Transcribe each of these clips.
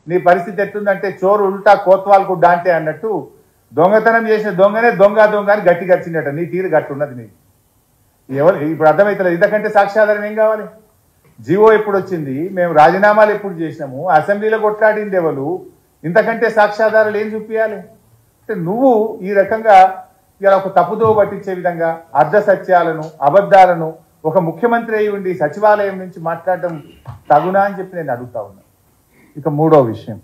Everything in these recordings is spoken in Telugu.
నీ పరిస్థితి ఎట్లుందంటే చోరు ఉల్టా కోత్వాల్కు డాంటే అన్నట్టు దొంగతనం చేసిన దొంగనే దొంగ అని గట్టి గచ్చిందట. నీ తీరు గట్టి ఉన్నది. నీ ఎవరు ఇప్పుడు అర్థమవుతలేదు. ఇంతకంటే సాక్ష్యాధారం ఏం కావాలి? జీవో ఎప్పుడు వచ్చింది, మేము రాజీనామాలు ఎప్పుడు చేసినాము, అసెంబ్లీలో కొట్లాడింది ఎవరు, ఇంతకంటే సాక్ష్యాధారాలు ఏం చూపించాలి? అంటే నువ్వు ఈ రకంగా ఇలా ఒక తప్పుదో పట్టించే విధంగా అర్ధ సత్యాలను అబద్ధాలను ఒక ముఖ్యమంత్రి అయి ఉండి సచివాలయం నుంచి మాట్లాడడం తగునా అని చెప్పి నేను అడుగుతా ఉన్నా. ఇక మూడో విషయం,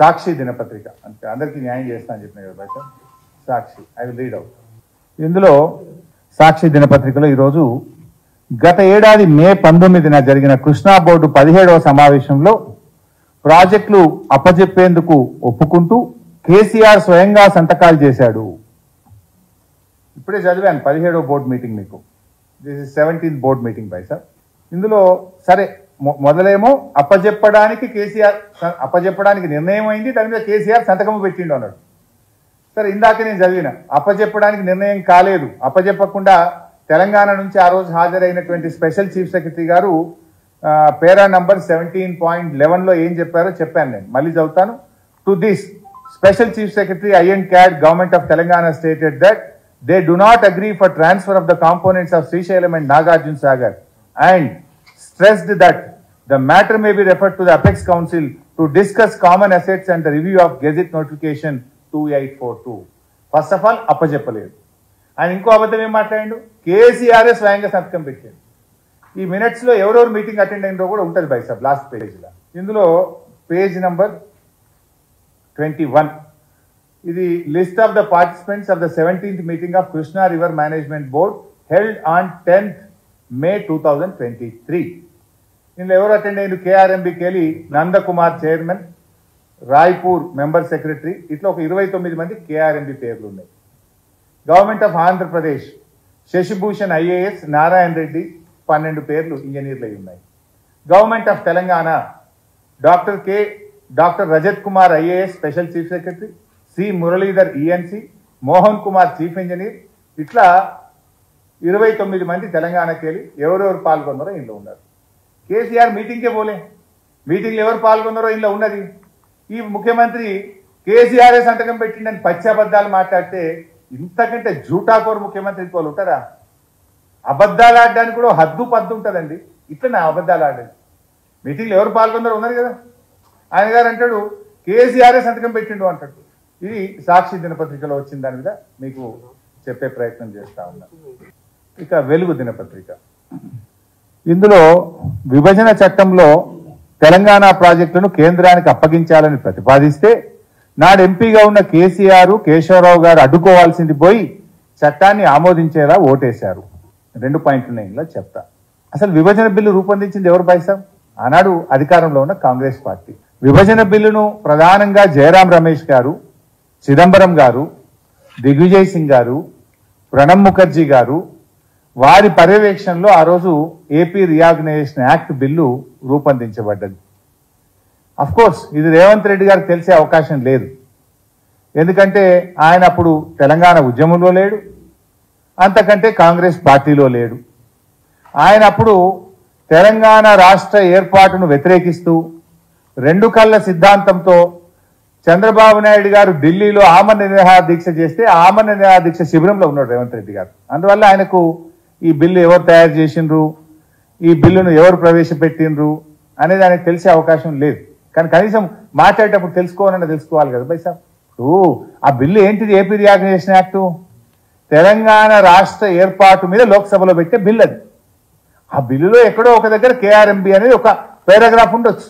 సాక్షి దినపత్రిక. అంటే అందరికీ న్యాయం చేస్తా అని చెప్పిన కదా బయట. సాక్షి, ఐ విల్ రీడ్ అవుట్. ఇందులో సాక్షి దినపత్రికలో ఈరోజు గత ఏడాది మే 19న జరిగిన కృష్ణా బోర్డు 17వ సమావేశంలో ప్రాజెక్టులు అప్పజెప్పేందుకు ఒప్పుకుంటూ కేసీఆర్ స్వయంగా సంతకాలు చేశాడు. ఇప్పుడే చదివాను 17వ బోర్డు మీటింగ్ మీకు. This is 17th board meeting by sir. ఇందులో సరే మొదలేమో అప్పజెప్పడానికి నిర్ణయం అయింది, దాని మీద కేసీఆర్ సంతకము పెట్టిండు అన్నాడు. సరే ఇందాక నేను చదివిన అప్పజెప్పడానికి నిర్ణయం కాలేదు, అప్పజెప్పకుండా తెలంగాణ నుంచి ఆ రోజు హాజరైనటువంటి స్పెషల్ చీఫ్ సెక్రటరీ గారు పేరా నంబర్ 17.11లో ఏం చెప్పారో చెప్పాను. నేను మళ్ళీ చదువుతాను. To this special chief secretary INCAD government of Telangana stated that they do not agree for transfer of the components of Srisailam and Nagarjuna Sagar and stressed that the matter may be referred to the Apex Council to discuss common assets and the review of Gazette Notification 2842. First of all, అప్పజెప్పలేదు. ఆయన ఇంకో అబద్ధం ఏం మాట్లాడిండు, కేసీఆర్ స్వయంగా సంతకం పెట్టాడు. ఈ మినిట్స్ లో ఎవరెవరు మీటింగ్ అటెండ్ అయినో కూడా ఉంటుంది బై సార్ లాస్ట్ పేజ్లో. ఇందులో పేజ్ నంబర్ 21 ఇది list of the participants of the 17th meeting of Krishna river management board held on 10th May 2023. ఇందులో ఎవరు అటెండ్ అయ్యారు? KRMBకి వెళ్ళి Nandakumar chairman, Raipur member secretary, ఇట్లా ఒక 29 మంది KRMB పేర్లు ఉన్నాయి. Government of Andhra Pradesh Shashibhushan IAS, Narayana Reddy 12 పేర్లు ఇంజనీర్లు అయి ఉన్నాయి. Government of Telangana doctor Rajat Kumar IAS special chief secretary, C Muralidhar ENC, Mohan Kumar chief engineer, ఇట్లా 29 మంది తెలంగాణకి వెళ్ళి ఎవరెవరు పాల్గొన్నారో ఇంట్లో ఉన్నారు. కేసీఆర్ మీటింగ్కే పోలే, మీటింగ్లో ఎవరు పాల్గొన్నారో ఇంట్లో ఉన్నది. ఈ ముఖ్యమంత్రి కేసీఆర్ సంతకం పెట్టిండని పచ్చబద్దాలు మాట్లాడితే ఇంతకంటే జూటాకోరు ముఖ్యమంత్రి ఇంకోళ్ళు ఉంటారా? అబద్ధాలు ఆడడానికి కూడా హద్దు పద్దు ఉంటుందండి. ఇట్లా నా అబద్ధాలు ఆడేది. మీటింగ్లో ఎవరు పాల్గొన్నారో ఉన్నారు కదా. ఆయన గారు అంటాడు కేసీఆర్ సంతకం పెట్టిండు అంటాడు. ఇది సాక్షి దినపత్రికలో వచ్చిన దాని మీద మీకు చెప్పే ప్రయత్నం చేస్తా ఉన్నా. ఇక వెలుగు దినపత్రిక, ఇందులో విభజన చట్టంలో తెలంగాణ ప్రాజెక్టులను కేంద్రానికి అప్పగించాలని ప్రతిపాదిస్తే నాడు ఎంపీగా ఉన్న కేసీఆర్, కేశవరావు గారు అడ్డుకోవాల్సింది పోయి చట్టాన్ని ఆమోదించేలా ఓటేశారు. 2 పాయింట్లు నేను ఇలా చెప్తా. అసలు విభజన బిల్లు రూపొందించింది ఎవరు బైసాం? ఆనాడు అధికారంలో ఉన్న కాంగ్రెస్ పార్టీ. విభజన బిల్లును ప్రధానంగా జయరాం రమేష్ గారు, చిదంబరం గారు, దిగ్విజయ్ సింగ్ గారు, ప్రణబ్ ముఖర్జీ గారు వారి పర్యవేక్షణలో ఆ రోజు ఏపీ రీఆర్గనైజేషన్ యాక్ట్ బిల్లు రూపొందించబడ్డది. అఫ్ కోర్స్ ఇది రేవంత్ రెడ్డి గారికి తెలిసే అవకాశం లేదు. ఎందుకంటే ఆయన అప్పుడు తెలంగాణ ఉద్యమంలో లేడు, అంతకంటే కాంగ్రెస్ పార్టీలో లేడు. ఆయన అప్పుడు తెలంగాణ రాష్ట్ర ఏర్పాటును వ్యతిరేకిస్తూ 2 కళ్ళ సిద్ధాంతంతో చంద్రబాబు నాయుడు గారు ఢిల్లీలో ఆమరణ నిరాహార దీక్ష చేస్తే ఆమరణ నిరాహార దీక్ష శిబిరంలో ఉన్నాడు రేవంత్ రెడ్డి గారు. అందువల్ల ఆయనకు ఈ బిల్లు ఎవరు తయారు చేసిండ్రు, ఈ బిల్లును ఎవరు ప్రవేశపెట్టిండ్రు అనేది ఆయనకు తెలిసే అవకాశం లేదు. కానీ కనీసం మాట్లాడేటప్పుడు తెలుసుకోవాలి కదా బై సాబ్. ఆ బిల్లు ఏంటిది? ఏపీ రీఆర్గనైజేషన్ యాక్టు, తెలంగాణ రాష్ట్ర ఏర్పాటు మీద లోక్సభలో పెట్టే బిల్లు అది. ఆ బిల్లులో ఎక్కడో ఒక దగ్గర KRMB అనేది ఒక పారాగ్రాఫ్ ఉండొచ్చు.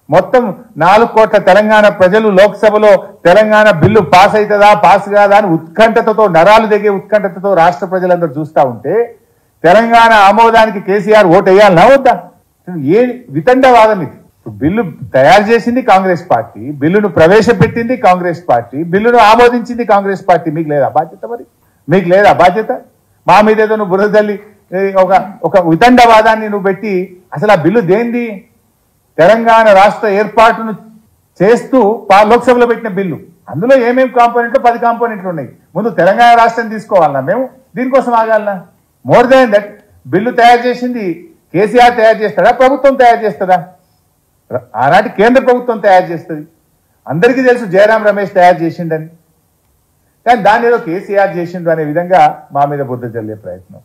మొత్తం 4 కోట్ల తెలంగాణ ప్రజలు లోక్సభలో తెలంగాణ బిల్లు పాస్ అవుతుందా పాస్ కాదా అని ఉత్కంఠతతో, నరాలు దిగే ఉత్కంఠతతో రాష్ట్ర ప్రజలందరూ చూస్తూ ఉంటే తెలంగాణ ఆమోదానికి కేసీఆర్ ఓటు వేయాలన్నా వద్దా? ఏ వితండవాదం ఇది? బిల్లు తయారు చేసింది కాంగ్రెస్ పార్టీ, బిల్లును ప్రవేశపెట్టింది కాంగ్రెస్ పార్టీ, బిల్లును ఆమోదించింది కాంగ్రెస్ పార్టీ. మీకు లేదా బాధ్యత? మరి మీకు లేదా బాధ్యత? మా మీద ఏదో నువ్వు బురదల్లి ఒక వితండవాదాన్ని నువ్వు పెట్టి అసలు ఆ బిల్లు దేంది? తెలంగాణ రాష్ట్ర ఏర్పాటును చేస్తూ లోక్సభలో పెట్టిన బిల్లు. అందులో ఏమేమి కాంపోనెంట్లు? 10 కాంపోనెంట్లు ఉన్నాయి. ముందు తెలంగాణ రాష్ట్రం తీసుకోవాలన్నా మేము? దీనికోసం ఆగాలన్నా? మోర్ దాన్ దట్, బిల్లు తయారు చేసింది కేసీఆర్ తయారు చేస్తాడా, ప్రభుత్వం తయారు చేస్తుందా? ఆనాటి కేంద్ర ప్రభుత్వం తయారు చేస్తుంది. అందరికీ తెలుసు జయరాం రమేష్ తయారు చేసిండని, కానీ దాన్ని ఏదో కేసీఆర్ చేసిండు అనే విధంగా మా మీద బుద్ధ చల్లే ప్రయత్నం.